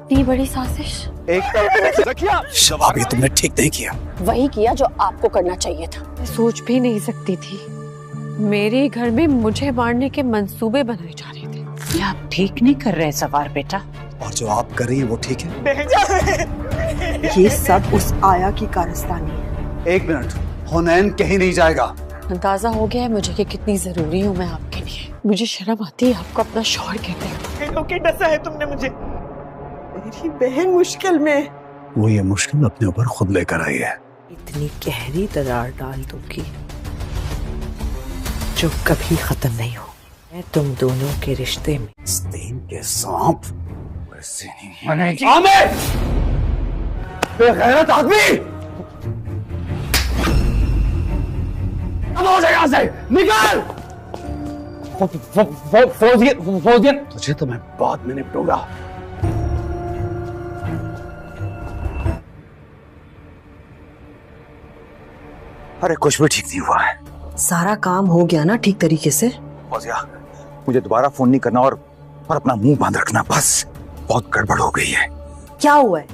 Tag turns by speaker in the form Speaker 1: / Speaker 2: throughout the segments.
Speaker 1: इतनी बड़ी साजिश।
Speaker 2: शबाब, ये तुमने ठीक नहीं किया।
Speaker 1: वही किया जो आपको करना चाहिए था।
Speaker 3: मैं सोच भी नहीं सकती थी मेरे घर में मुझे मारने के मंसूबे बनाए जा रहे थे।
Speaker 4: ये आप ठीक नहीं कर रहे सवार बेटा।
Speaker 2: और जो आप कर रही है वो ठीक है?
Speaker 5: ये सब उस आया की कारस्तानी है।
Speaker 2: एक मिनट, हुनैन कहीं नहीं जाएगा।
Speaker 3: अंदाजा हो गया है मुझे कि कितनी जरूरी हूँ मैं आपके लिए। मुझे शर्म आती है आपको अपना शौहर कहते हैं।
Speaker 5: डसा है तुमने मुझे। मेरी बहन मुश्किल में।
Speaker 2: वो ये मुश्किल अपने ऊपर खुद लेकर आई है।
Speaker 4: इतनी गहरी दरार डाल दूंगी जो कभी खत्म नहीं हो। मैं तुम दोनों के रिश्ते में
Speaker 2: आस्तीन के सांप वैसे नहीं बनेगी। आमिर! बेगैरत आदमी! अब हो जाए यहाँ से! निकल! फौजियन! तुझे तो मैं बाद में निपटूंगा। अरे कुछ भी ठीक नहीं हुआ है।
Speaker 5: सारा काम हो गया ना ठीक तरीके से?
Speaker 2: फौजिया, मुझे दोबारा फोन नहीं करना और अपना मुंह बांध रखना बस। बहुत गड़बड़ हो गई है।
Speaker 5: क्या हुआ है?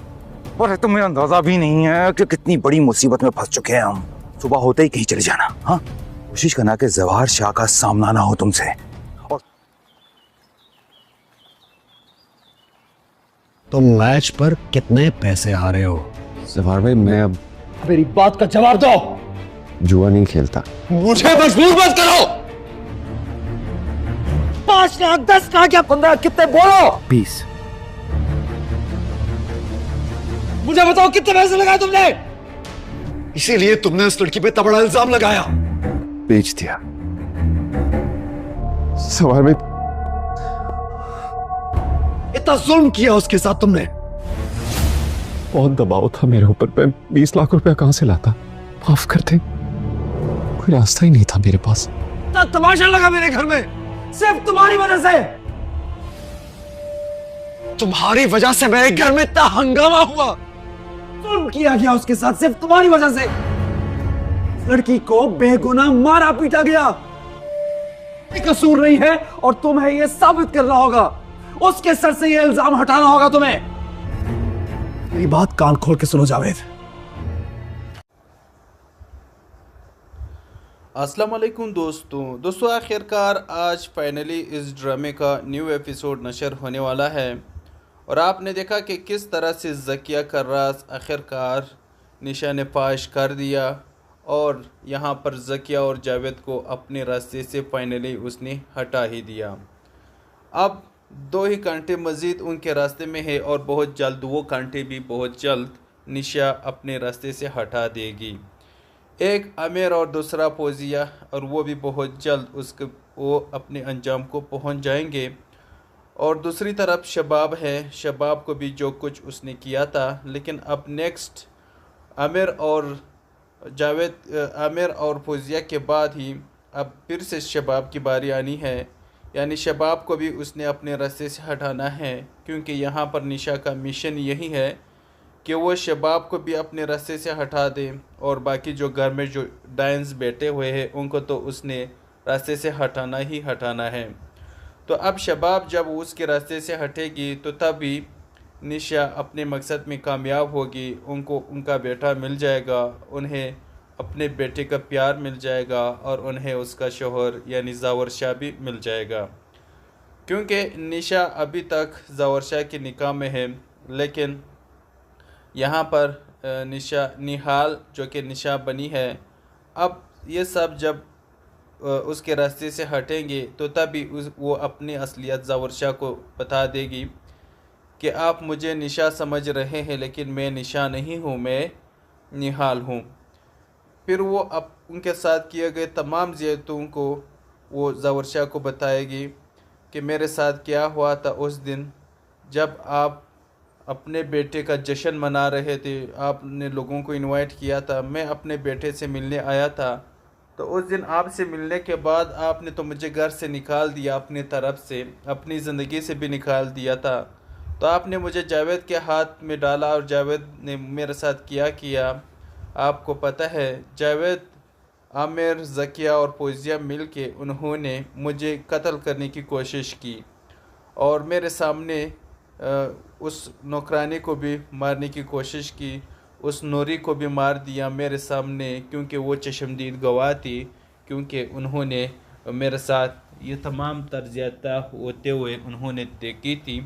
Speaker 2: और तुम्हें अंदाजा भी नहीं है कि कितनी बड़ी मुसीबत में फंस चुके हैं हम। सुबह होते ही कहीं चले जाना। हाँ, कोशिश करना कि जवाहर शाह का सामना ना हो तुमसे। और तुम मैच पर कितने पैसे आ रहे हो?
Speaker 6: जवाहर भाई, मैं अब
Speaker 2: मेरी बात का जवाब दो।
Speaker 6: जुआ नहीं खेलता।
Speaker 2: मुझे मजबूर मत करो। 5 लाख 10 कहा क्या? 15 कितने बोलो?
Speaker 6: 20।
Speaker 2: मुझे बताओ कितने पैसे लगाए तुमने? इसीलिए तुमने उस लड़की पे इतना बड़ा इल्जाम लगाया।
Speaker 6: बेच दिया। जवाहर भाई,
Speaker 2: इतना जुल्म किया उसके साथ तुमने।
Speaker 6: बहुत दबाव था मेरे ऊपर। मैं 20 लाख रुपया कहां से लाता? माफ कर दे, कोई रास्ता ही नहीं था मेरे पास।
Speaker 2: तमाशा लगा मेरे घर में सिर्फ तुम्हारी वजह से। तुम्हारी वजह से मेरे घर में इतना हंगामा हुआ। जुल्म किया गया उसके साथ सिर्फ तुम्हारी वजह से। लड़की को बेगुनाह मारा पीटा गया। कसूर नहीं है और तुम्हें यह साबित करना होगा। उसके सर से यह इल्जाम हटाना होगा तुम्हें। मेरी बात कान खोल के सुनो जावेद।
Speaker 7: अस्सलाम वालेकुम दोस्तों आखिरकार आज फाइनली इस ड्रामे का न्यू एपिसोड नशर होने वाला है। और आपने देखा कि किस तरह से ज़किया का राज आखिरकार निशा ने फाश कर दिया और यहाँ पर ज़किया और जावेद को अपने रास्ते से फाइनली उसने हटा ही दिया। अब 2 ही कांटे मज़ीद उनके रास्ते में है और बहुत जल्द वो कांटे भी बहुत जल्द निशा अपने रास्ते से हटा देगी। एक आमिर और दूसरा फौजिया, और वो भी बहुत जल्द वो अपने अंजाम को पहुंच जाएंगे। और दूसरी तरफ शबाब है, शबाब को भी जो कुछ उसने किया था, लेकिन अब नेक्स्ट आमिर और फौजिया के बाद ही अब फिर से शबाब की बारी आनी है। यानी शबाब को भी उसने अपने रास्ते से हटाना है, क्योंकि यहाँ पर निशा का मिशन यही है कि वो शबाब को भी अपने रास्ते से हटा दे और बाकी जो घर में जो डायंस बैठे हुए हैं उनको तो उसने रास्ते से हटाना ही हटाना है। तो अब शबाब जब उसके रास्ते से हटेगी तो तभी निशा अपने मकसद में कामयाब होगी। उनको उनका बेटा मिल जाएगा, उन्हें अपने बेटे का प्यार मिल जाएगा और उन्हें उसका शौहर यानी ज़ावर शाह भी मिल जाएगा। क्योंकि निशा अभी तक ज़ावर शाह के निकाह में है, लेकिन यहाँ पर निहाल जो कि निशा बनी है, अब ये सब जब उसके रास्ते से हटेंगे तो तभी वो अपनी असलियत ज़ावर शाह को बता देगी कि आप मुझे निशा समझ रहे हैं, लेकिन मैं निशा नहीं हूँ, मैं निहाल हूँ। फिर वो अब उनके साथ किए गए तमाम ज़ियतों को वो ज़ावर शाह को बताएगी कि मेरे साथ क्या हुआ था उस दिन जब आप अपने बेटे का जश्न मना रहे थे। आपने लोगों को इनवाइट किया था, मैं अपने बेटे से मिलने आया था, तो उस दिन आपसे मिलने के बाद आपने तो मुझे घर से निकाल दिया, अपनी तरफ से अपनी ज़िंदगी से भी निकाल दिया था। तो आपने मुझे जावेद के हाथ में डाला और जावेद ने मेरे साथ किया। आपको पता है जावेद, आमिर, ज़किया और फौजिया मिल के उन्होंने मुझे कत्ल करने की कोशिश की और मेरे सामने उस नौकरानी को भी मारने की कोशिश की, उस नूरी को भी मार दिया मेरे सामने, क्योंकि वो चश्मदीद गवाह थी, क्योंकि उन्होंने मेरे साथ ये तमाम तर्जियाता होते हुए उन्होंने देखी थी।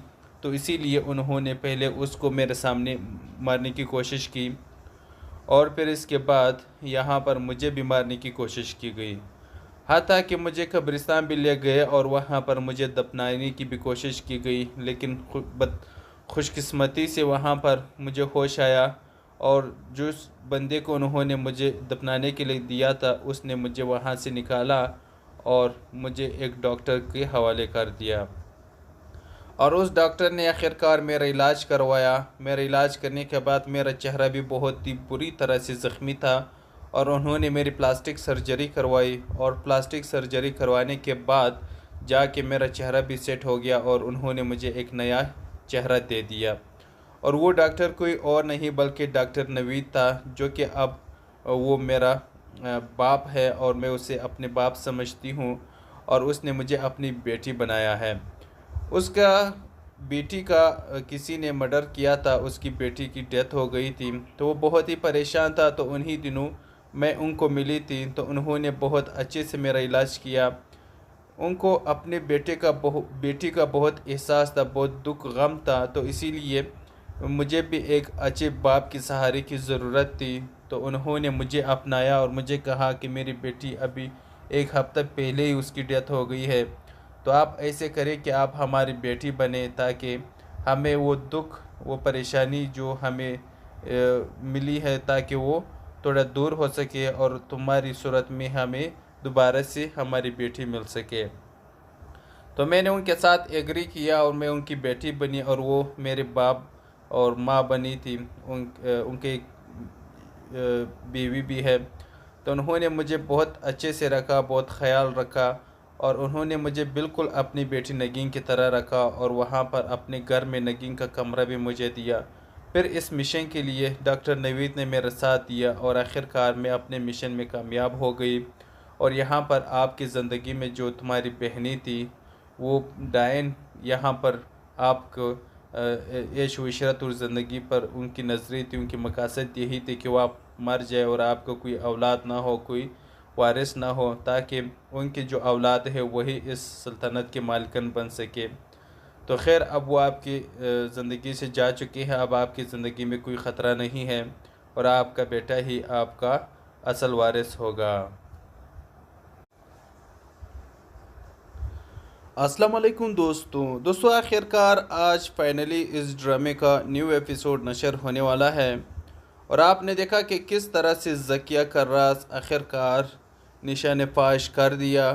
Speaker 7: तो इसीलिए उन्होंने पहले उसको मेरे सामने मारने की कोशिश की और फिर इसके बाद यहाँ पर मुझे भी मारने की कोशिश की गई। हाथा कि मुझे कब्रिस्तान भी ले गए और वहाँ पर मुझे दफनाने की भी कोशिश की गई, लेकिन खुशकिस्मती से वहाँ पर मुझे होश आया और जिस बंदे को उन्होंने मुझे दफनाने के लिए दिया था उसने मुझे वहाँ से निकाला और मुझे एक डॉक्टर के हवाले कर दिया। और उस डॉक्टर ने आखिरकार मेरा इलाज करवाया। मेरा इलाज करने के बाद मेरा चेहरा भी बहुत ही बुरी तरह से ज़ख्मी था और उन्होंने मेरी प्लास्टिक सर्जरी करवाई और प्लास्टिक सर्जरी करवाने के बाद जाके मेरा चेहरा भी सेट हो गया और उन्होंने मुझे एक नया चेहरा दे दिया। और वो डॉक्टर कोई और नहीं बल्कि डॉक्टर नवीद था, जो कि अब वो मेरा बाप है और मैं उसे अपने बाप समझती हूँ और उसने मुझे अपनी बेटी बनाया है। उसका बेटी का किसी ने मर्डर किया था, उसकी बेटी की डेथ हो गई थी, तो वो बहुत ही परेशान था। तो उन्हीं दिनों मैं उनको मिली थी, तो उन्होंने बहुत अच्छे से मेरा इलाज किया। उनको अपने बेटी का बहुत एहसास था, बहुत दुख गम था, तो इसीलिए मुझे भी एक अच्छे बाप की सहारे की ज़रूरत थी। तो उन्होंने मुझे अपनाया और मुझे कहा कि मेरी बेटी अभी एक हफ्ता पहले ही उसकी डेथ हो गई है, तो आप ऐसे करें कि आप हमारी बेटी बने, ताकि हमें वो दुख, वो परेशानी जो हमें मिली है, ताकि वो थोड़ा दूर हो सके और तुम्हारी सूरत में हमें दोबारा से हमारी बेटी मिल सके। तो मैंने उनके साथ एग्री किया और मैं उनकी बेटी बनी और वो मेरे बाप और माँ बनी थी। उनके बीवी भी है। तो उन्होंने मुझे बहुत अच्छे से रखा, बहुत ख्याल रखा और उन्होंने मुझे बिल्कुल अपनी बेटी नगीन की तरह रखा और वहाँ पर अपने घर में नगीन का कमरा भी मुझे दिया। फिर इस मिशन के लिए डॉक्टर नवीद ने मेरा साथ दिया और आखिरकार मैं अपने मिशन में कामयाब हो गई। और यहाँ पर आपकी ज़िंदगी में जो तुम्हारी बहनी थी वो डायन यहाँ पर आपको ऐश व इशरत और ज़िंदगी पर उनकी नज़रें थी, उनकी मकसद यही थी कि वो आप मर जाए और आपको कोई औलाद ना हो, कोई वारिस ना हो, ताकि उनकी जो औलाद है वही इस सल्तनत के मालिकन बन सके। तो खैर अब वो आपकी ज़िंदगी से जा चुकी है, अब आपकी ज़िंदगी में कोई ख़तरा नहीं है और आपका बेटा ही आपका असल वारिस होगा। अस्सलाम वालेकुम दोस्तों आखिरकार आज फाइनली इस ड्रामे का न्यू एपिसोड नशर होने वाला है और आपने देखा कि किस तरह से ज़किया कर्रास आखिरकार निशा ने फाश कर दिया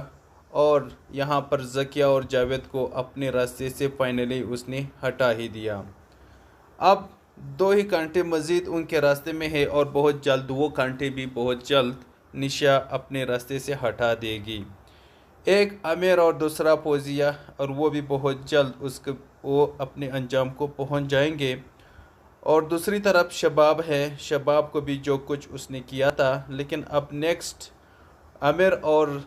Speaker 7: और यहाँ पर ज़किया और जावेद को अपने रास्ते से फाइनली उसने हटा ही दिया। अब 2 ही कांटे मज़ीद उनके रास्ते में है और बहुत जल्द वो कांटे भी बहुत जल्द निशा अपने रास्ते से हटा देगी। एक आमिर और दूसरा फौजिया, और वो भी बहुत जल्द वो अपने अंजाम को पहुंच जाएंगे। और दूसरी तरफ शबाब है, शबाब को भी जो कुछ उसने किया था, लेकिन अब नेक्स्ट आमिर और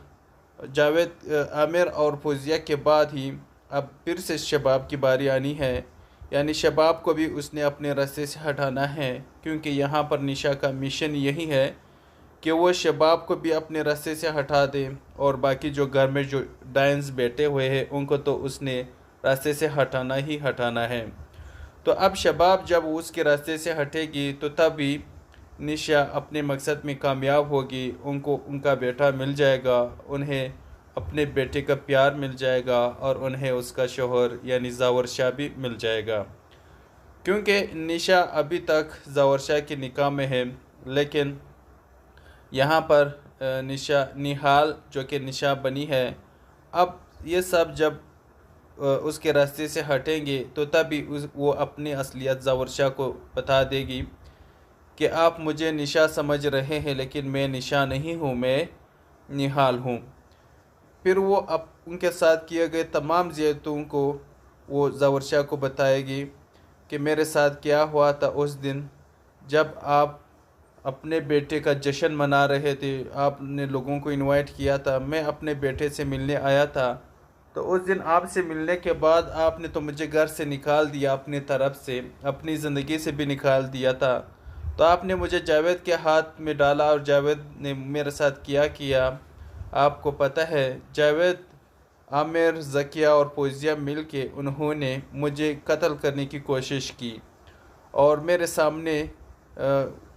Speaker 7: जावेद, आमिर और फौजिया के बाद ही अब फिर से शबाब की बारी आनी है। यानी शबाब को भी उसने अपने रास्ते से हटाना है, क्योंकि यहाँ पर निशा का मिशन यही है कि वो शबाब को भी अपने रास्ते से हटा दे और बाकी जो घर में जो डायंस बैठे हुए हैं उनको तो उसने रास्ते से हटाना ही हटाना है। तो अब शबाब जब उसके रास्ते से हटेगी तो तभी निशा अपने मकसद में कामयाब होगी, उनको उनका बेटा मिल जाएगा, उन्हें अपने बेटे का प्यार मिल जाएगा और उन्हें उसका शोहर यानी ज़ावर शाह भी मिल जाएगा। क्योंकि निशा अभी तक ज़ावर शाह के निकाह में है, लेकिन यहाँ पर निहाल जो कि निशा बनी है, अब ये सब जब उसके रास्ते से हटेंगे तो तभी वो अपनी असलियत ज़ावर शाह को बता देगी कि आप मुझे निशा समझ रहे हैं, लेकिन मैं निशा नहीं हूँ, मैं निहाल हूँ। फिर वो अब उनके साथ किए गए तमाम ज़ियतों को वो ज़ावर शाह को बताएगी कि मेरे साथ क्या हुआ था उस दिन जब आप अपने बेटे का जश्न मना रहे थे, आपने लोगों को इनवाइट किया था, मैं अपने बेटे से मिलने आया था तो उस दिन आपसे मिलने के बाद आपने तो मुझे घर से निकाल दिया, अपनी तरफ से अपनी ज़िंदगी से भी निकाल दिया था। तो आपने मुझे जावेद के हाथ में डाला और जावेद ने मेरे साथ किया। आपको पता है जावेद, आमिर, ज़किया और फौजिया मिल के उन्होंने मुझे कत्ल करने की कोशिश की और मेरे सामने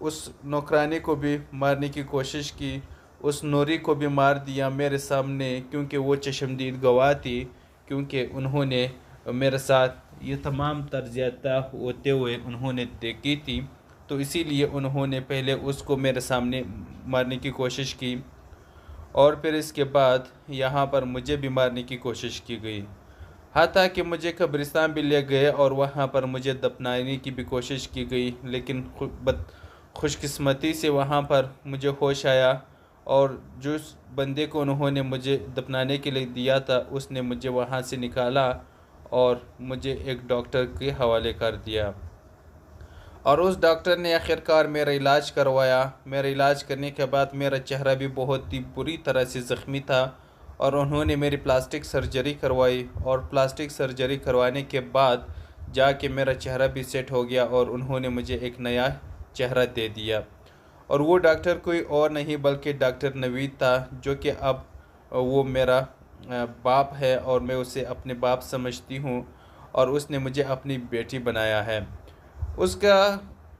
Speaker 7: उस नौकरानी को भी मारने की कोशिश की, उस नूरी को भी मार दिया मेरे सामने, क्योंकि वो चशमदीद गवाह थी, क्योंकि उन्होंने मेरे साथ ये तमाम तर्जियाता होते हुए उन्होंने देखी थी। तो इसीलिए उन्होंने पहले उसको मेरे सामने मारने की कोशिश की और फिर इसके बाद यहाँ पर मुझे भी मारने की कोशिश की गई। हाथा कि मुझे कब्रिस्तान भी ले गए और वहाँ पर मुझे दफनाने की भी कोशिश की गई, लेकिन खुशकिस्मती से वहाँ पर मुझे होश आया और जिस बंदे को उन्होंने मुझे दफनाने के लिए दिया था उसने मुझे वहाँ से निकाला और मुझे एक डॉक्टर के हवाले कर दिया और उस डॉक्टर ने आखिरकार मेरा इलाज करवाया। मेरा इलाज करने के बाद मेरा चेहरा भी बहुत ही बुरी तरह से ज़ख्मी था और उन्होंने मेरी प्लास्टिक सर्जरी करवाई और प्लास्टिक सर्जरी करवाने के बाद जाके मेरा चेहरा भी सेट हो गया और उन्होंने मुझे एक नया चेहरा दे दिया। और वो डॉक्टर कोई और नहीं बल्कि डॉक्टर नवीद था, जो कि अब वो मेरा बाप है और मैं उसे अपने बाप समझती हूँ और उसने मुझे अपनी बेटी बनाया है। उसका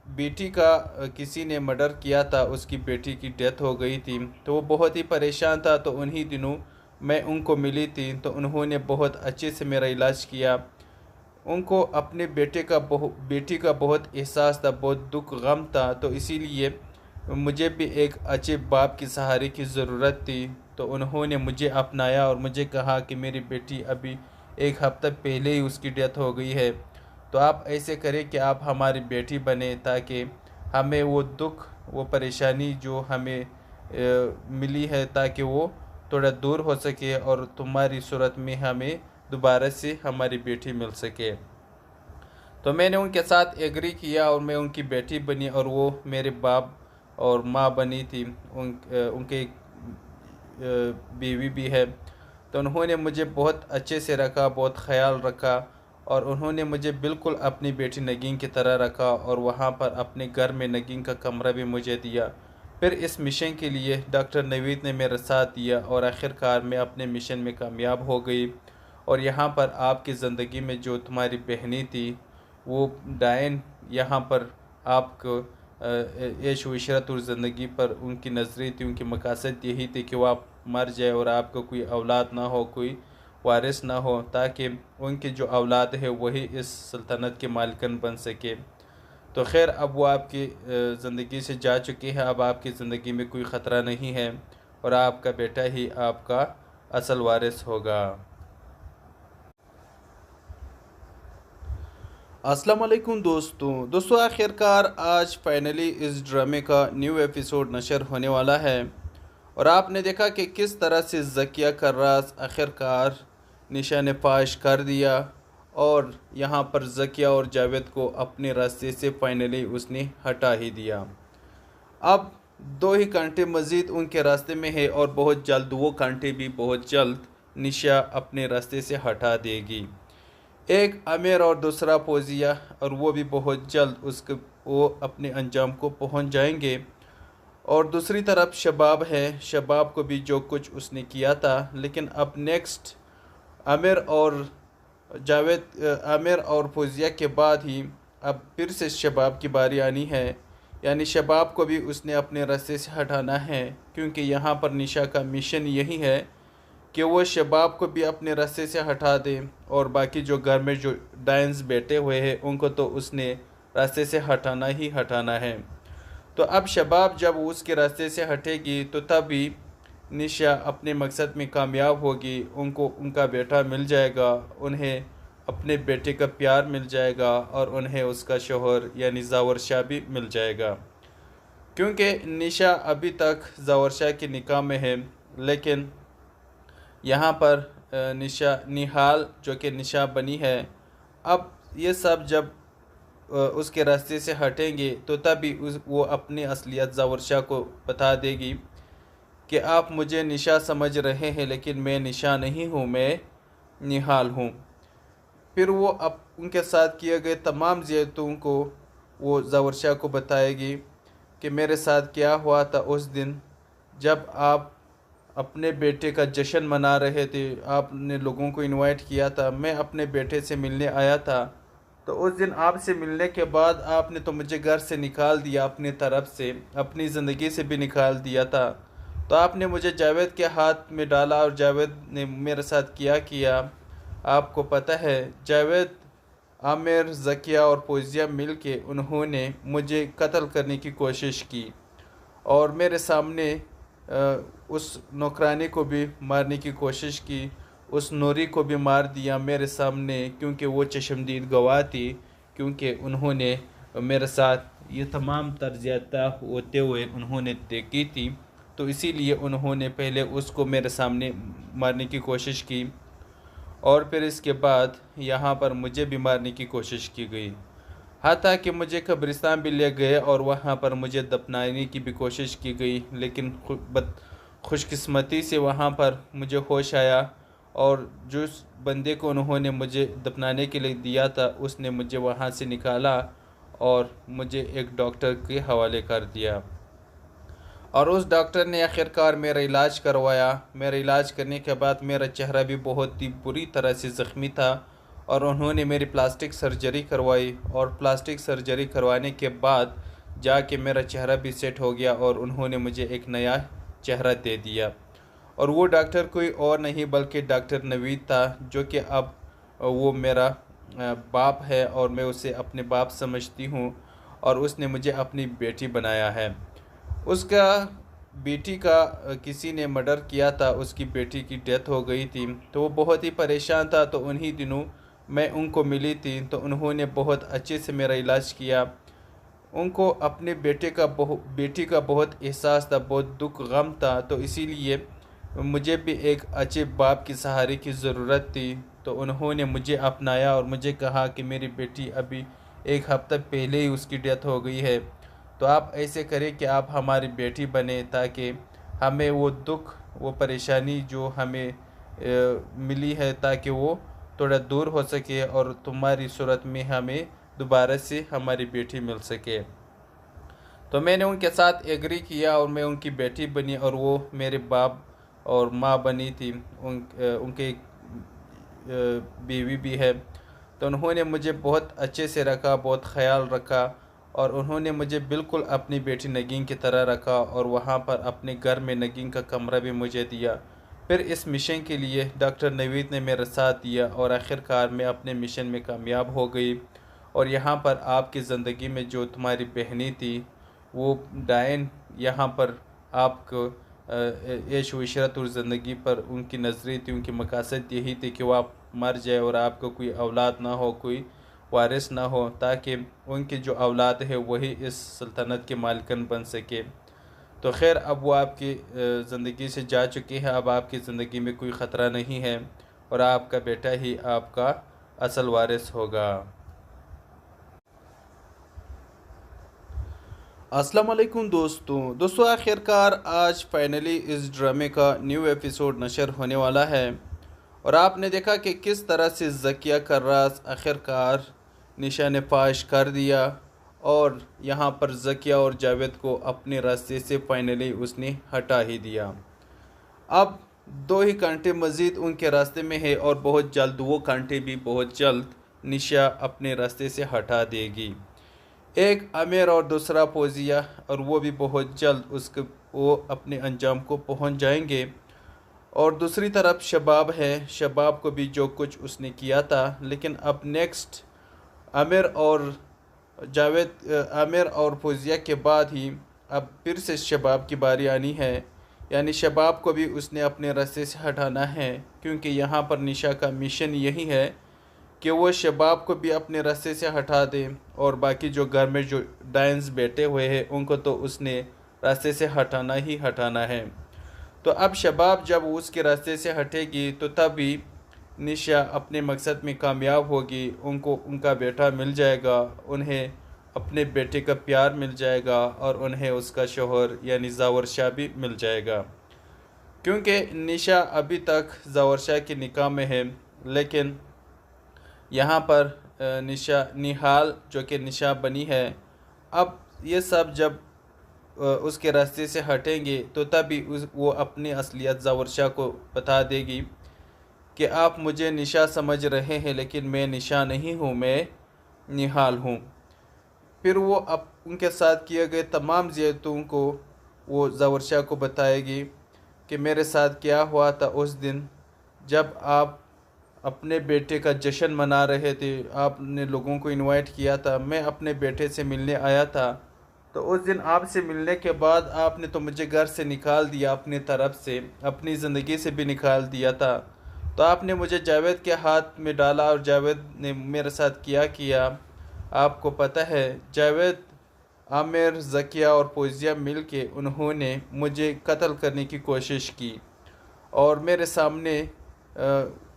Speaker 7: बेटी का किसी ने मर्डर किया था, उसकी बेटी की डेथ हो गई थी, तो वो बहुत ही परेशान था। तो उन्हीं दिनों मैं उनको मिली थी, तो उन्होंने बहुत अच्छे से मेरा इलाज किया। उनको अपने बेटी का बहुत एहसास था, बहुत दुख गम था, तो इसीलिए मुझे भी एक अच्छे बाप की सहारे की ज़रूरत थी। तो उन्होंने मुझे अपनाया और मुझे कहा कि मेरी बेटी अभी एक हफ्ता पहले ही उसकी डेथ हो गई है, तो आप ऐसे करें कि आप हमारी बेटी बने ताकि हमें वो दुख, वो परेशानी जो हमें मिली है, ताकि वो थोड़ा दूर हो सके और तुम्हारी सूरत में हमें दोबारा से हमारी बेटी मिल सके। तो मैंने उनके साथ एग्री किया और मैं उनकी बेटी बनी और वो मेरे बाप और माँ बनी थी। उनके बीवी भी है। तो उन्होंने मुझे बहुत अच्छे से रखा, बहुत ख्याल रखा और उन्होंने मुझे बिल्कुल अपनी बेटी नगीन की तरह रखा और वहाँ पर अपने घर में नगीन का कमरा भी मुझे दिया। फिर इस मिशन के लिए डॉक्टर नवीद ने मेरा साथ दिया और आखिरकार मैं अपने मिशन में कामयाब हो गई। और यहाँ पर आपकी ज़िंदगी में जो तुम्हारी बहनी थी वो डायन, यहाँ पर आपको ऐश व इशरत और ज़िंदगी पर उनकी नज़रें थी, उनकी मकासद यही थी कि वो आप मर जाए और आपको कोई औलाद ना हो, कोई वारिस ना हो, ताकि उनकी जो औलाद है वही इस सल्तनत के मालिकन बन सके। तो खैर अब वो आपकी ज़िंदगी से जा चुकी है, अब आपकी ज़िंदगी में कोई ख़तरा नहीं है और आपका बेटा ही आपका असल वारिस होगा। अस्सलाम वालेकुम दोस्तों आखिरकार आज फाइनली इस ड्रामे का न्यू एपिसोड नशर होने वाला है और आपने देखा कि किस तरह से ज़किया का राज आखिरकार निशा ने फाश कर दिया और यहाँ पर ज़किया और जावेद को अपने रास्ते से फाइनली उसने हटा ही दिया। अब 2 ही कांटे मज़ीद उनके रास्ते में है और बहुत जल्द वो कांटे भी बहुत जल्द निशा अपने रास्ते से हटा देगी। एक आमिर और दूसरा फौजिया, और वो भी बहुत जल्द वो अपने अंजाम को पहुंच जाएंगे। और दूसरी तरफ शबाब है, शबाब को भी जो कुछ उसने किया था, लेकिन अब नेक्स्ट आमिर और फौजिया के बाद ही अब फिर से शबाब की बारी आनी है। यानी शबाब को भी उसने अपने रास्ते से हटाना है, क्योंकि यहाँ पर निशा का मिशन यही है कि वो शबाब को भी अपने रास्ते से हटा दे और बाकी जो घर में जो डायंस बैठे हुए हैं उनको तो उसने रास्ते से हटाना ही हटाना है। तो अब शबाब जब उसके रास्ते से हटेगी तो तभी निशा अपने मकसद में कामयाब होगी, उनको उनका बेटा मिल जाएगा, उन्हें अपने बेटे का प्यार मिल जाएगा और उन्हें उसका शोहर यानी ज़ावर शाह भी मिल जाएगा। क्योंकि निशा अभी तक ज़ावर शाह के निकाह में है, लेकिन यहाँ पर निहाल जो कि निशा बनी है, अब ये सब जब उसके रास्ते से हटेंगे तो तभी वो अपनी असलियत ज़ावर शाह को बता देगी कि आप मुझे निशा समझ रहे हैं, लेकिन मैं निशा नहीं हूँ, मैं निहाल हूँ। फिर वो अब उनके साथ किए गए तमाम ज़ियारतों को वो ज़ावर शाह को बताएगी कि मेरे साथ क्या हुआ था उस दिन जब आप अपने बेटे का जश्न मना रहे थे, आपने लोगों को इनवाइट किया था, मैं अपने बेटे से मिलने आया था। तो उस दिन आपसे मिलने के बाद आपने तो मुझे घर से निकाल दिया, अपनी तरफ से, अपनी ज़िंदगी से भी निकाल दिया था। तो आपने मुझे जावेद के हाथ में डाला और जावेद ने मेरे साथ किया। आपको पता है जावेद, आमिर, ज़किया और फौजिया मिल के उन्होंने मुझे कत्ल करने की कोशिश की और मेरे सामने उस नौकरानी को भी मारने की कोशिश की, उस नूरी को भी मार दिया मेरे सामने, क्योंकि वो चशमदीद गवाह थी, क्योंकि उन्होंने मेरे साथ ये तमाम तर्जियाता होते हुए उन्होंने देखी थी। तो इसीलिए उन्होंने पहले उसको मेरे सामने मारने की कोशिश की और फिर इसके बाद यहाँ पर मुझे भी मारने की कोशिश की गई। हत्ता कि मुझे कब्रिस्तान भी ले गए और वहाँ पर मुझे दफनाने की भी कोशिश की गई, लेकिन खुशकिस्मती से वहाँ पर मुझे होश आया और जिस बंदे को उन्होंने मुझे दफनाने के लिए दिया था उसने मुझे वहाँ से निकाला और मुझे एक डॉक्टर के हवाले कर दिया और उस डॉक्टर ने आखिरकार मेरा इलाज करवाया। मेरा इलाज करने के बाद मेरा चेहरा भी बहुत ही बुरी तरह से ज़ख्मी था और उन्होंने मेरी प्लास्टिक सर्जरी करवाई और प्लास्टिक सर्जरी करवाने के बाद जाके मेरा चेहरा भी सेट हो गया और उन्होंने मुझे एक नया चेहरा दे दिया। और वो डॉक्टर कोई और नहीं बल्कि डॉक्टर नवीद था, जो कि अब वो मेरा बाप है और मैं उसे अपने बाप समझती हूँ और उसने मुझे अपनी बेटी बनाया है। उसका बेटी का किसी ने मर्डर किया था, उसकी बेटी की डेथ हो गई थी, तो वो बहुत ही परेशान था। तो उन्हीं दिनों मैं उनको मिली थी, तो उन्होंने बहुत अच्छे से मेरा इलाज किया। उनको अपने बेटी का बहुत एहसास था, बहुत दुख गम था, तो इसीलिए मुझे भी एक अच्छे बाप की सहारे की ज़रूरत थी। तो उन्होंने मुझे अपनाया और मुझे कहा कि मेरी बेटी अभी एक हफ्ता पहले ही उसकी डेथ हो गई है, तो आप ऐसे करें कि आप हमारी बेटी बने ताकि हमें वो दुख, वो परेशानी जो हमें मिली है, ताकि वो थोड़ा दूर हो सके और तुम्हारी सूरत में हमें दोबारा से हमारी बेटी मिल सके। तो मैंने उनके साथ एग्री किया और मैं उनकी बेटी बनी और वो मेरे बाप और माँ बनी थी। उनके बीवी भी है। तो उन्होंने मुझे बहुत अच्छे से रखा, बहुत ख्याल रखा और उन्होंने मुझे बिल्कुल अपनी बेटी नगीन की तरह रखा और वहाँ पर अपने घर में नगीन का कमरा भी मुझे दिया। फिर इस मिशन के लिए डॉक्टर नवीद ने मेरा साथ दिया और आखिरकार मैं अपने मिशन में कामयाब हो गई। और यहाँ पर आपकी ज़िंदगी में जो तुम्हारी बहनी थी वो डायन, यहाँ पर आपको ऐश व इशरत और ज़िंदगी पर उनकी नज़रें थी, उनकी मकसद यही थी कि वो आप मर जाए और आपको कोई औलाद ना हो, कोई वारिस ना हो, ताकि उनकी जो औलाद है वही इस सल्तनत के मालिकन बन सके। तो खैर अब वो आपकी ज़िंदगी से जा चुकी है, अब आपकी ज़िंदगी में कोई ख़तरा नहीं है और आपका बेटा ही आपका असल वारिस होगा। अस्सलाम वालेकुम दोस्तों आखिरकार आज फाइनली इस ड्रामे का न्यू एपिसोड नशर होने वाला है और आपने देखा कि किस तरह से ज़किया का राज आखिरकार निशा ने फाश कर दिया और यहाँ पर ज़किया और जावेद को अपने रास्ते से फाइनली उसने हटा ही दिया। अब 2 ही कांटे मज़ीद उनके रास्ते में है और बहुत जल्द वो कांटे भी बहुत जल्द निशा अपने रास्ते से हटा देगी। एक आमिर और दूसरा फौजिया, और वो भी बहुत जल्द वो अपने अंजाम को पहुंच जाएंगे। और दूसरी तरफ शबाब है, शबाब को भी जो कुछ उसने किया था, लेकिन अब नेक्स्ट आमिर और फौजिया के बाद ही अब फिर से शबाब की बारी आनी है। यानी शबाब को भी उसने अपने रास्ते से हटाना है, क्योंकि यहाँ पर निशा का मिशन यही है कि वो शबाब को भी अपने रास्ते से हटा दे और बाकी जो घर में जो डायंस बैठे हुए हैं उनको तो उसने रास्ते से हटाना ही हटाना है। तो अब शबाब जब उसके रास्ते से हटेगी तो तभी निशा अपने मकसद में कामयाब होगी, उनको उनका बेटा मिल जाएगा, उन्हें अपने बेटे का प्यार मिल जाएगा और उन्हें उसका शोहर यानी ज़ावर शाह भी मिल जाएगा। क्योंकि निशा अभी तक ज़ावर शाह के निकाह में है लेकिन यहाँ पर निहाल जो कि निशा बनी है, अब ये सब जब उसके रास्ते से हटेंगे तो तभी वो अपनी असलियत ज़ावरशा को बता देगी कि आप मुझे निशा समझ रहे हैं, लेकिन मैं निशा नहीं हूँ, मैं निहाल हूँ। फिर वो अब उनके साथ किए गए तमाम ज़ियतों को वो ज़ावरशा को बताएगी कि मेरे साथ क्या हुआ था उस दिन जब आप अपने बेटे का जश्न मना रहे थे, आपने लोगों को इनवाइट किया था, मैं अपने बेटे से मिलने आया था। तो उस दिन आपसे मिलने के बाद आपने तो मुझे घर से निकाल दिया, अपनी तरफ से, अपनी ज़िंदगी से भी निकाल दिया था। तो आपने मुझे जावेद के हाथ में डाला और जावेद ने मेरे साथ किया। आपको पता है जावेद, आमिर, ज़किया और पोजिया मिल के उन्होंने मुझे कत्ल करने की कोशिश की और मेरे सामने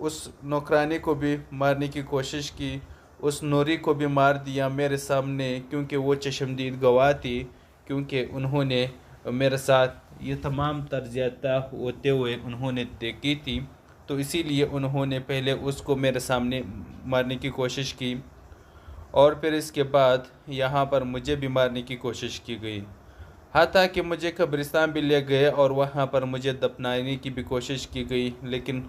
Speaker 7: उस नौकरानी को भी मारने की कोशिश की, उस नूरी को भी मार दिया मेरे सामने, क्योंकि वो चशमदीद गवाह थी, क्योंकि उन्होंने मेरे साथ ये तमाम तर्जियाता होते हुए उन्होंने देखी थी। तो इसीलिए उन्होंने पहले उसको मेरे सामने मारने की कोशिश की और फिर इसके बाद यहाँ पर मुझे भी मारने की कोशिश की गई। हाथा कि मुझे कब्रिस्तान भी ले गए और वहाँ पर मुझे दफनाने की भी कोशिश की गई, लेकिन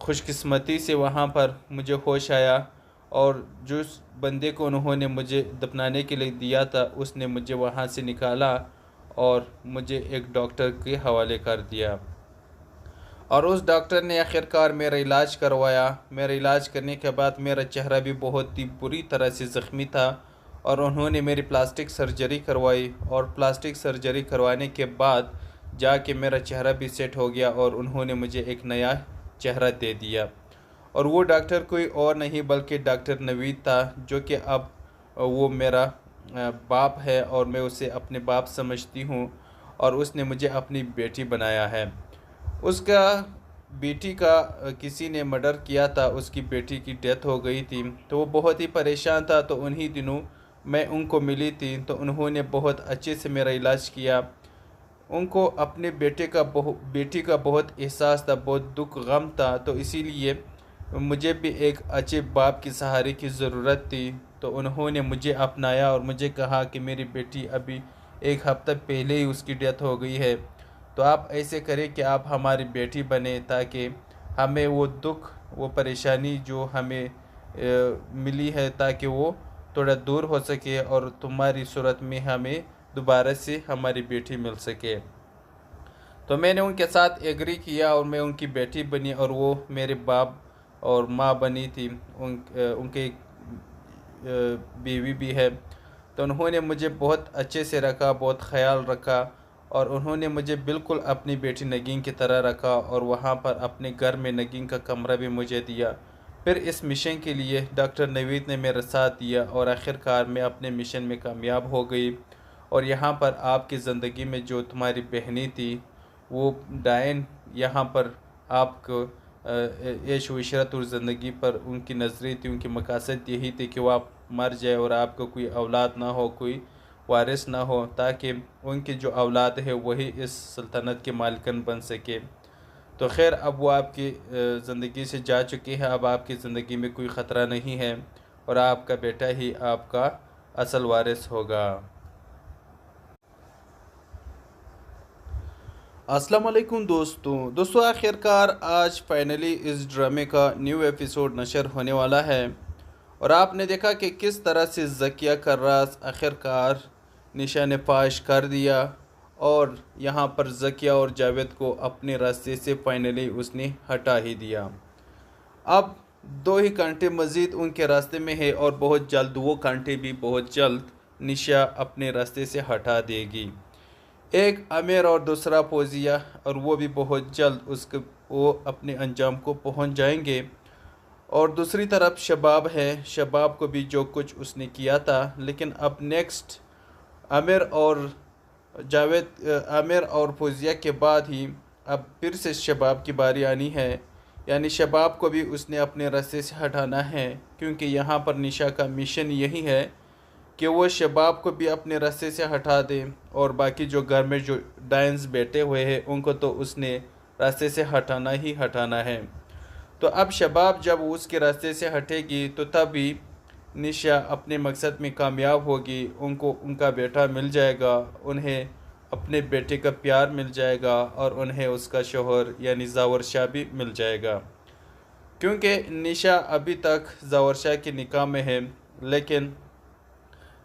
Speaker 7: खुशकिस्मती से वहाँ पर मुझे होश आया और जिस बंदे को उन्होंने मुझे दफनाने के लिए दिया था उसने मुझे वहाँ से निकाला और मुझे एक डॉक्टर के हवाले कर दिया और उस डॉक्टर ने आखिरकार मेरा इलाज करवाया। मेरा इलाज करने के बाद मेरा चेहरा भी बहुत ही बुरी तरह से ज़ख्मी था और उन्होंने मेरी प्लास्टिक सर्जरी करवाई और प्लास्टिक सर्जरी करवाने के बाद जाके मेरा चेहरा भी सेट हो गया और उन्होंने मुझे एक नया चेहरा दे दिया। और वो डॉक्टर कोई और नहीं बल्कि डॉक्टर नवीद था, जो कि अब वो मेरा बाप है और मैं उसे अपने बाप समझती हूँ और उसने मुझे अपनी बेटी बनाया है। उसका बेटी का किसी ने मर्डर किया था, उसकी बेटी की डेथ हो गई थी, तो वो बहुत ही परेशान था। तो उन्हीं दिनों मैं उनको मिली थी, तो उन्होंने बहुत अच्छे से मेरा इलाज किया। उनको अपने बेटी का बहुत एहसास था, बहुत दुख गम था, तो इसीलिए मुझे भी एक अच्छे बाप की सहारे की ज़रूरत थी। तो उन्होंने मुझे अपनाया और मुझे कहा कि मेरी बेटी अभी एक हफ्ता पहले ही उसकी डेथ हो गई है, तो आप ऐसे करें कि आप हमारी बेटी बने ताकि हमें वो दुख, वो परेशानी जो हमें मिली है, ताकि वो थोड़ा दूर हो सके और तुम्हारी सूरत में हमें दोबारा से हमारी बेटी मिल सके। तो मैंने उनके साथ एग्री किया और मैं उनकी बेटी बनी और वो मेरे बाप और माँ बनी थी। उनके बीवी भी है। तो उन्होंने मुझे बहुत अच्छे से रखा, बहुत ख्याल रखा और उन्होंने मुझे बिल्कुल अपनी बेटी नगीन की तरह रखा और वहाँ पर अपने घर में नगीन का कमरा भी मुझे दिया। फिर इस मिशन के लिए डॉक्टर नवीद ने मेरा साथ दिया और आखिरकार मैं अपने मिशन में कामयाब हो गई। और यहाँ पर आपकी ज़िंदगी में जो तुम्हारी बहनी थी वो डायन यहाँ पर आपको ऐश व इशरत और ज़िंदगी पर उनकी नज़रें थी, उनकी मकसद यही थी कि वो आप मर जाए और आपको कोई औलाद ना हो, कोई वारिस ना हो, ताकि उनकी जो औलाद है वही इस सल्तनत के मालिकन बन सके। तो खैर अब वो आपकी ज़िंदगी से जा चुकी है, अब आपकी ज़िंदगी में कोई ख़तरा नहीं है और आपका बेटा ही आपका असल वारिस होगा। अस्सलाम वालेकुम दोस्तों आखिरकार आज फाइनली इस ड्रामे का न्यू एपिसोड नशर होने वाला है और आपने देखा कि किस तरह से ज़किया का राज आखिरकार निशा ने फाश कर दिया और यहाँ पर ज़किया और जावेद को अपने रास्ते से फाइनली उसने हटा ही दिया। अब 2 ही कांटे मज़ीद उनके रास्ते में है और बहुत जल्द वो कांटे भी बहुत जल्द निशा अपने रास्ते से हटा देगी। एक आमिर और दूसरा फौजिया, और वो भी बहुत जल्द वो अपने अंजाम को पहुंच जाएंगे। और दूसरी तरफ शबाब है, शबाब को भी जो कुछ उसने किया था, लेकिन अब नेक्स्ट आमिर और फौजिया के बाद ही अब फिर से शबाब की बारी आनी है। यानी शबाब को भी उसने अपने रास्ते से हटाना है, क्योंकि यहाँ पर निशा का मिशन यही है कि वो शबाब को भी अपने रास्ते से हटा दे और बाकी जो घर में जो डायंस बैठे हुए हैं उनको तो उसने रास्ते से हटाना ही हटाना है। तो अब शबाब जब उसके रास्ते से हटेगी तो तभी निशा अपने मकसद में कामयाब होगी। उनको उनका बेटा मिल जाएगा, उन्हें अपने बेटे का प्यार मिल जाएगा और उन्हें उसका शोहर यानी ज़ावर शाह भी मिल जाएगा। क्योंकि निशा अभी तक ज़ावर शाह के निकाह में है, लेकिन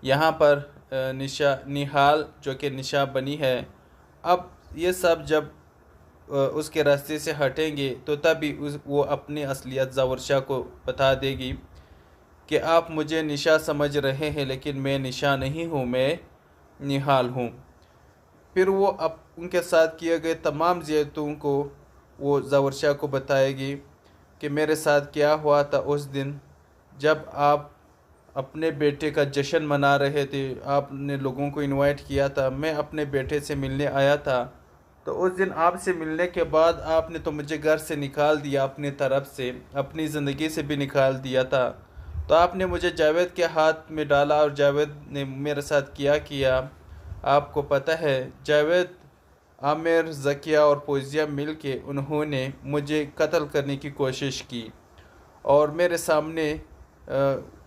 Speaker 7: यहाँ पर निशा निहाल जो कि निशा बनी है, अब ये सब जब उसके रास्ते से हटेंगे तो तभी वो अपनी असलियत ज़ावर शाह को बता देगी कि आप मुझे निशा समझ रहे हैं, लेकिन मैं निशा नहीं हूँ, मैं निहाल हूँ। फिर वो अब उनके साथ किए गए तमाम ज़ियतों को वो ज़ावर शाह को बताएगी कि मेरे साथ क्या हुआ था उस दिन जब आप अपने बेटे का जश्न मना रहे थे, आपने लोगों को इनवाइट किया था, मैं अपने बेटे से मिलने आया था। तो उस दिन आपसे मिलने के बाद आपने तो मुझे घर से निकाल दिया, अपनी तरफ से, अपनी ज़िंदगी से भी निकाल दिया था। तो आपने मुझे जावेद के हाथ में डाला और जावेद ने मेरे साथ किया। आपको पता है जावेद, आमिर, ज़किया और पोजिया मिल के उन्होंने मुझे कत्ल करने की कोशिश की और मेरे सामने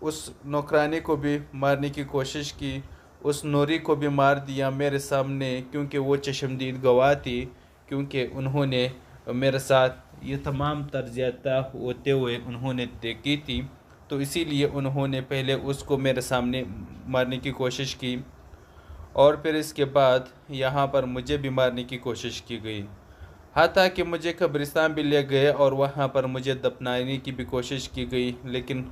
Speaker 7: उस नौकरानी को भी मारने की कोशिश की, उस नूरी को भी मार दिया मेरे सामने, क्योंकि वो चश्मदीद गवाह थी, क्योंकि उन्होंने मेरे साथ ये तमाम तर्जियाता होते हुए उन्होंने देखी थी। तो इसीलिए उन्होंने पहले उसको मेरे सामने मारने की कोशिश की और फिर इसके बाद यहाँ पर मुझे भी मारने की कोशिश की गई। हत्ता कि मुझे कब्रिस्तान भी ले गए और वहाँ पर मुझे दफनाने की भी कोशिश की गई, लेकिन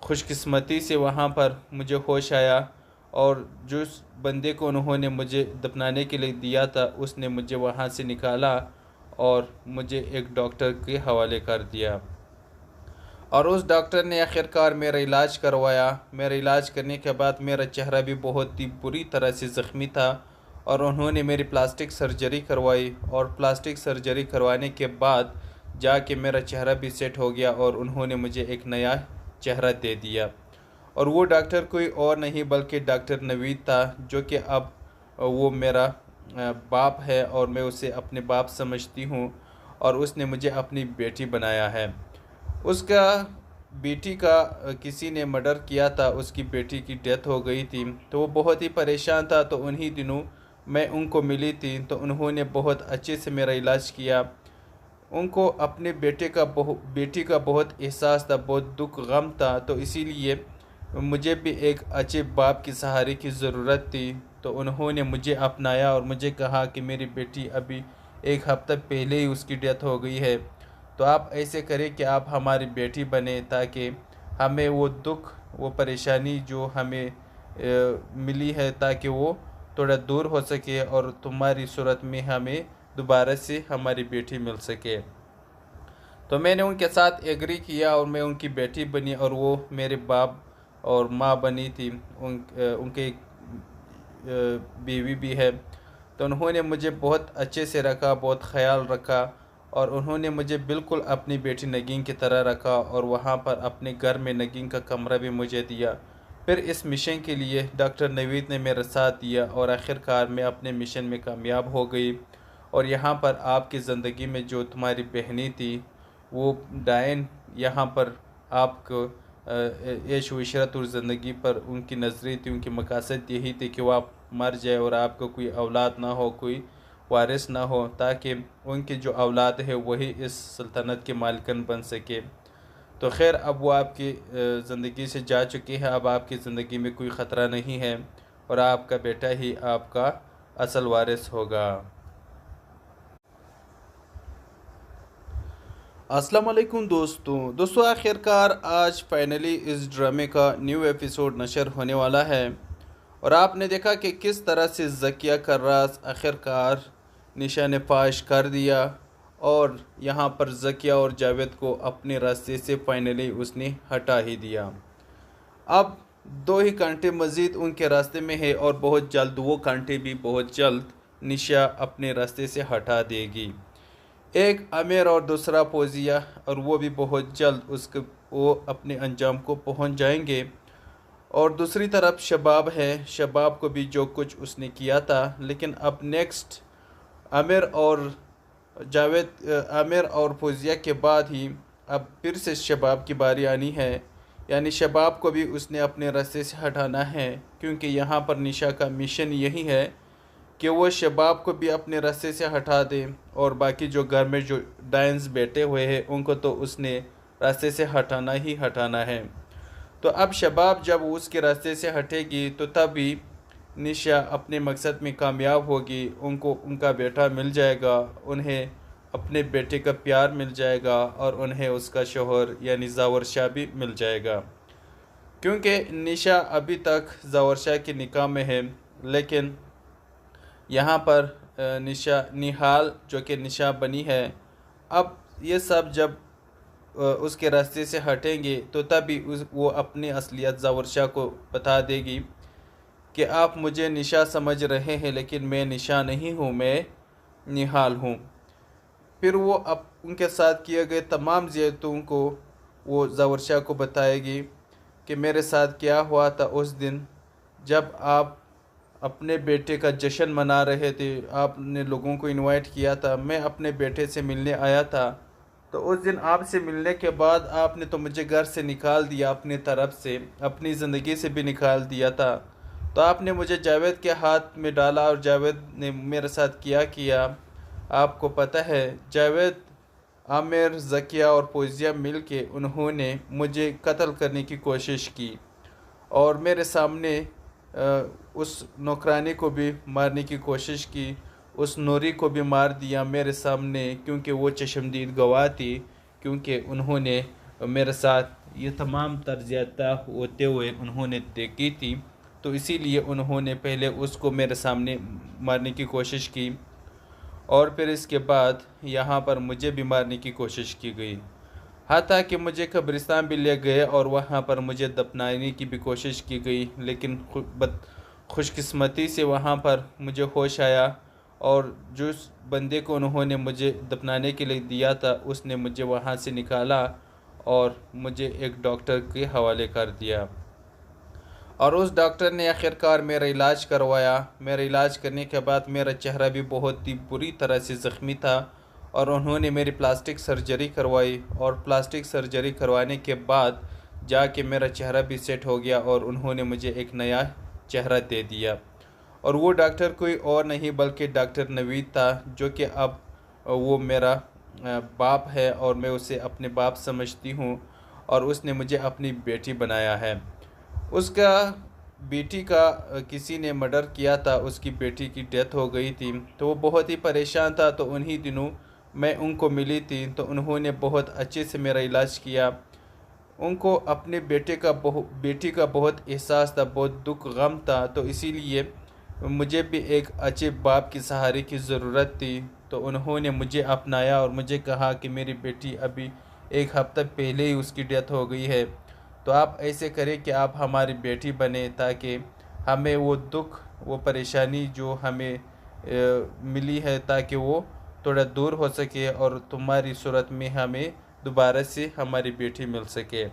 Speaker 7: खुशकिस्मती से वहाँ पर मुझे होश आया और जिस बंदे को उन्होंने मुझे दफनाने के लिए दिया था उसने मुझे वहाँ से निकाला और मुझे एक डॉक्टर के हवाले कर दिया और उस डॉक्टर ने आखिरकार मेरा इलाज करवाया। मेरा इलाज करने के बाद मेरा चेहरा भी बहुत ही बुरी तरह से ज़ख्मी था और उन्होंने मेरी प्लास्टिक सर्जरी करवाई और प्लास्टिक सर्जरी करवाने के बाद जाके मेरा चेहरा भी सेट हो गया और उन्होंने मुझे एक नया चेहरा दे दिया। और वो डॉक्टर कोई और नहीं बल्कि डॉक्टर नवीद था, जो कि अब वो मेरा बाप है और मैं उसे अपने बाप समझती हूँ और उसने मुझे अपनी बेटी बनाया है। उसका बेटी का किसी ने मर्डर किया था, उसकी बेटी की डेथ हो गई थी, तो वो बहुत ही परेशान था। तो उन्हीं दिनों मैं उनको मिली थी, तो उन्होंने बहुत अच्छे से मेरा इलाज किया। उनको अपने बेटी का बहुत एहसास था, बहुत दुख गम था, तो इसीलिए मुझे भी एक अच्छे बाप की सहारे की ज़रूरत थी। तो उन्होंने मुझे अपनाया और मुझे कहा कि मेरी बेटी अभी एक हफ्ता पहले ही उसकी डेथ हो गई है, तो आप ऐसे करें कि आप हमारी बेटी बने, ताकि हमें वो दुख, वो परेशानी जो हमें मिली है, ताकि वो थोड़ा दूर हो सके और तुम्हारी सूरत में हमें दोबारा से हमारी बेटी मिल सके। तो मैंने उनके साथ एग्री किया और मैं उनकी बेटी बनी और वो मेरे बाप और माँ बनी थी। उनके बीवी भी है। तो उन्होंने मुझे बहुत अच्छे से रखा, बहुत ख्याल रखा और उन्होंने मुझे बिल्कुल अपनी बेटी नगीन की तरह रखा और वहाँ पर अपने घर में नगीन का कमरा भी मुझे दिया। फिर इस मिशन के लिए डॉक्टर नवीद ने मेरा साथ दिया और आखिरकार मैं अपने मिशन में कामयाब हो गई। और यहाँ पर आपकी ज़िंदगी में जो तुम्हारी बहनी थी वो डायन, यहाँ पर आपको ऐश व इशरत और ज़िंदगी पर उनकी नज़रें थी, उनकी मकसद यही थी कि वो आप मर जाए और आपको कोई औलाद ना हो, कोई वारिस ना हो, ताकि उनकी जो औलाद है वही इस सल्तनत के मालिकन बन सके। तो खैर अब वो आपकी ज़िंदगी से जा चुकी है, अब आपकी ज़िंदगी में कोई ख़तरा नहीं है और आपका बेटा ही आपका असल वारिस होगा। अस्सलाम वालेकुम दोस्तों आखिरकार आज फाइनली इस ड्रामे का न्यू एपिसोड नशर होने वाला है और आपने देखा कि किस तरह से ज़किया का राज आखिरकार निशा ने फाश कर दिया और यहाँ पर ज़किया और जावेद को अपने रास्ते से फाइनली उसने हटा ही दिया। अब 2 ही कांटे मज़ीद उनके रास्ते में है और बहुत जल्द वो कांटे भी बहुत जल्द निशा अपने रास्ते से हटा देगी। एक आमिर और दूसरा पोजिया, और वो भी बहुत जल्द वो अपने अंजाम को पहुंच जाएंगे। और दूसरी तरफ शबाब है, शबाब को भी जो कुछ उसने किया था, लेकिन अब नेक्स्ट आमिर और जावेद आमिर और फौजिया के बाद ही अब फिर से शबाब की बारी आनी है, यानी शबाब को भी उसने अपने रास्ते से हटाना है, क्योंकि यहाँ पर निशा का मिशन यही है कि वो शबाब को भी अपने रास्ते से हटा दे और बाकी जो घर में जो डायंस बैठे हुए हैं उनको तो उसने रास्ते से हटाना ही हटाना है। तो अब शबाब जब उसके रास्ते से हटेगी तो तभी निशा अपने मकसद में कामयाब होगी, उनको उनका बेटा मिल जाएगा, उन्हें अपने बेटे का प्यार मिल जाएगा और उन्हें उसका शोहर यानी ज़ावर शाह भी मिल जाएगा। क्योंकि निशा अभी तक ज़ावर शाह के निकाह में है, लेकिन यहाँ पर निहाल जो कि निशा बनी है, अब ये सब जब उसके रास्ते से हटेंगे तो तभी वो अपनी असलियत ज़ावर शाह को बता देगी कि आप मुझे निशा समझ रहे हैं लेकिन मैं निशा नहीं हूँ, मैं निहाल हूँ। फिर वो अब उनके साथ किए गए तमाम ज़ियतों को वो ज़ावर शाह को बताएगी कि मेरे साथ क्या हुआ था उस दिन जब आप अपने बेटे का जश्न मना रहे थे, आपने लोगों को इनवाइट किया था, मैं अपने बेटे से मिलने आया था, तो उस दिन आपसे मिलने के बाद आपने तो मुझे घर से निकाल दिया, अपनी तरफ से अपनी ज़िंदगी से भी निकाल दिया था। तो आपने मुझे जावेद के हाथ में डाला और जावेद ने मेरे साथ किया। आपको पता है जावेद, आमिर, ज़किया और फौजिया मिल के उन्होंने मुझे कत्ल करने की कोशिश की और मेरे सामने उस नौकरानी को भी मारने की कोशिश की, उस नूरी को भी मार दिया मेरे सामने, क्योंकि वो चश्मदीद गवाह थी, क्योंकि उन्होंने मेरे साथ ये तमाम तर्जियाता होते हुए उन्होंने देखी थी, तो इसीलिए उन्होंने पहले उसको मेरे सामने मारने की कोशिश की और फिर इसके बाद यहाँ पर मुझे भी मारने की कोशिश की गई। हाथा कि मुझे कब्रिस्तान भी ले गए और वहाँ पर मुझे दफनाने की भी कोशिश की गई, लेकिन खुशकिस्मती से वहाँ पर मुझे होश आया और जिस बंदे को उन्होंने मुझे दफनाने के लिए दिया था उसने मुझे वहाँ से निकाला और मुझे एक डॉक्टर के हवाले कर दिया और उस डॉक्टर ने आखिरकार मेरा इलाज करवाया। मेरा इलाज करने के बाद मेरा चेहरा भी बहुत ही बुरी तरह से ज़ख्मी था और उन्होंने मेरी प्लास्टिक सर्जरी करवाई और प्लास्टिक सर्जरी करवाने के बाद जाके मेरा चेहरा भी सेट हो गया और उन्होंने मुझे एक नया चेहरा दे दिया। और वो डॉक्टर कोई और नहीं बल्कि डॉक्टर नवीद था, जो कि अब वो मेरा बाप है और मैं उसे अपने बाप समझती हूँ और उसने मुझे अपनी बेटी बनाया है। उसका बेटी का किसी ने मर्डर किया था, उसकी बेटी की डेथ हो गई थी, तो वो बहुत ही परेशान था। तो उन्हीं दिनों मैं उनको मिली थी, तो उन्होंने बहुत अच्छे से मेरा इलाज किया। उनको अपने बेटी का बहुत एहसास था, बहुत दुख गम था, तो इसीलिए मुझे भी एक अच्छे बाप की सहारे की ज़रूरत थी। तो उन्होंने मुझे अपनाया और मुझे कहा कि मेरी बेटी अभी एक हफ्ता पहले ही उसकी डेथ हो गई है, तो आप ऐसे करें कि आप हमारी बेटी बने ताकि हमें वो दुख, वो परेशानी जो हमें मिली है, ताकि वो थोड़ा दूर हो सके और तुम्हारी सूरत में हमें दोबारा से हमारी बेटी मिल सके।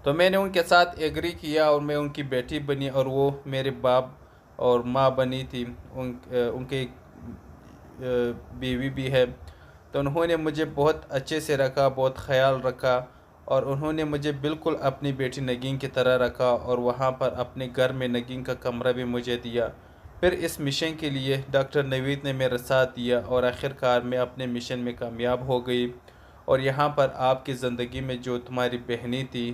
Speaker 7: तो मैंने उनके साथ एग्री किया और मैं उनकी बेटी बनी और वो मेरे बाप और माँ बनी थी। उनके बीवी भी है। तो उन्होंने मुझे बहुत अच्छे से रखा, बहुत ख्याल रखा और उन्होंने मुझे बिल्कुल अपनी बेटी नगीन की तरह रखा और वहाँ पर अपने घर में नगीन का कमरा भी मुझे दिया। फिर इस मिशन के लिए डॉक्टर नवीद ने मेरा साथ दिया और आखिरकार मैं अपने मिशन में कामयाब हो गई। और यहाँ पर आपकी ज़िंदगी में जो तुम्हारी बहनी थी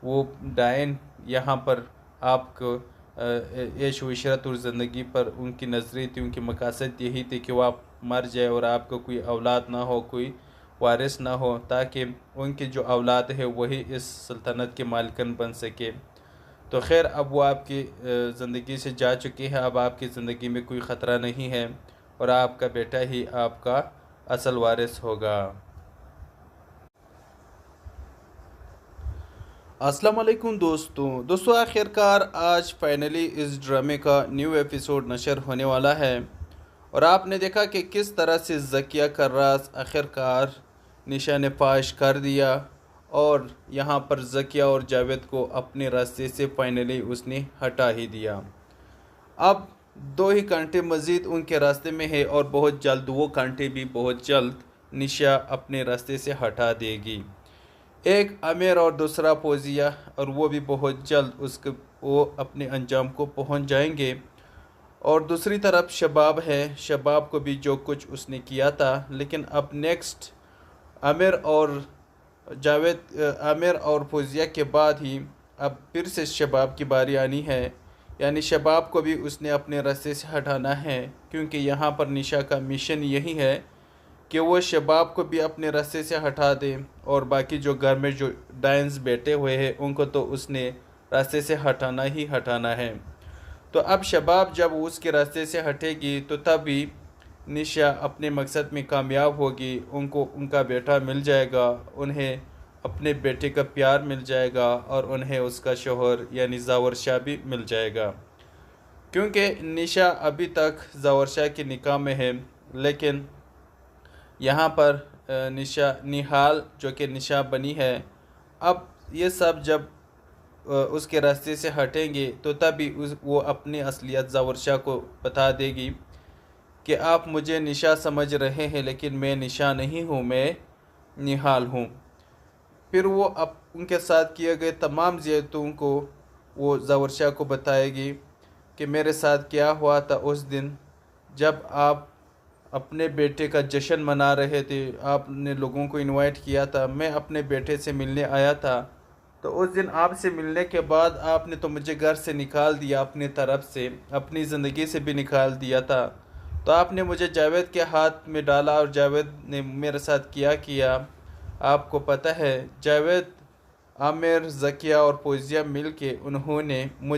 Speaker 7: वो डायन यहाँ पर आपको ऐश व इशरत और ज़िंदगी पर उनकी नज़रें थी, उनकी मकसद यही थी कि वो आप मर जाए और आपको कोई औलाद ना हो, कोई वारिस ना हो, ताकि उनकी जो औलाद है वही इस सल्तनत के मालिकन बन सके। तो खैर अब वो आपकी ज़िंदगी से जा चुकी है, अब आपकी ज़िंदगी में कोई ख़तरा नहीं है और आपका बेटा ही आपका असल वारिस होगा। अस्सलाम वालेकुम दोस्तों आखिरकार आज फाइनली इस ड्रामे का न्यू एपिसोड नशर होने वाला है और आपने देखा कि किस तरह से ज़किया का राज आखिरकार निशा ने फाश कर दिया और यहाँ पर ज़किया और जावेद को अपने रास्ते से फाइनली उसने हटा ही दिया। अब 2 ही कांटे मज़ीद उनके रास्ते में है और बहुत जल्द वो कांटे भी बहुत जल्द निशा अपने रास्ते से हटा देगी। एक आमिर और दूसरा फौजिया, और वो भी बहुत जल्द वो अपने अंजाम को पहुंच जाएंगे। और दूसरी तरफ शबाब है, शबाब को भी जो कुछ उसने किया था, लेकिन अब नेक्स्ट आमिर और फौजिया के बाद ही अब फिर से शबाब की बारी आनी है। यानी शबाब को भी उसने अपने रास्ते से हटाना है, क्योंकि यहाँ पर निशा का मिशन यही है कि वो शबाब को भी अपने रास्ते से हटा दे, और बाकी जो घर में जो डायंस बैठे हुए हैं उनको तो उसने रास्ते से हटाना ही हटाना है। तो अब शबाब जब उसके रास्ते से हटेगी तो तभी निशा अपने मकसद में कामयाब होगी। उनको उनका बेटा मिल जाएगा, उन्हें अपने बेटे का प्यार मिल जाएगा, और उन्हें उसका शोहर यानी ज़ावर शाह भी मिल जाएगा। क्योंकि निशा अभी तक ज़ावर शाह के निकाह में है, लेकिन यहाँ पर निहाल जो कि निशा बनी है, अब ये सब जब उसके रास्ते से हटेंगे तो तभी वो अपनी असलियत ज़ावर शाह को बता देगी कि आप मुझे निशा समझ रहे हैं, लेकिन मैं निशा नहीं हूँ, मैं निहाल हूँ। फिर वो अब उनके साथ किए गए तमाम ज़ियादतों को वो ज़ावर शाह को बताएगी कि मेरे साथ क्या हुआ था उस दिन जब आप अपने बेटे का जश्न मना रहे थे, आपने लोगों को इनवाइट किया था, मैं अपने बेटे से मिलने आया था। तो उस दिन आपसे मिलने के बाद आपने तो मुझे घर से निकाल दिया, अपनी तरफ से, अपनी ज़िंदगी से भी निकाल दिया था। तो आपने मुझे जावेद के हाथ में डाला और जावेद ने मेरे साथ क्या किया आपको पता है। जावेद, आमिर, ज़किया और फौजिया मिल के उन्होंने मुझे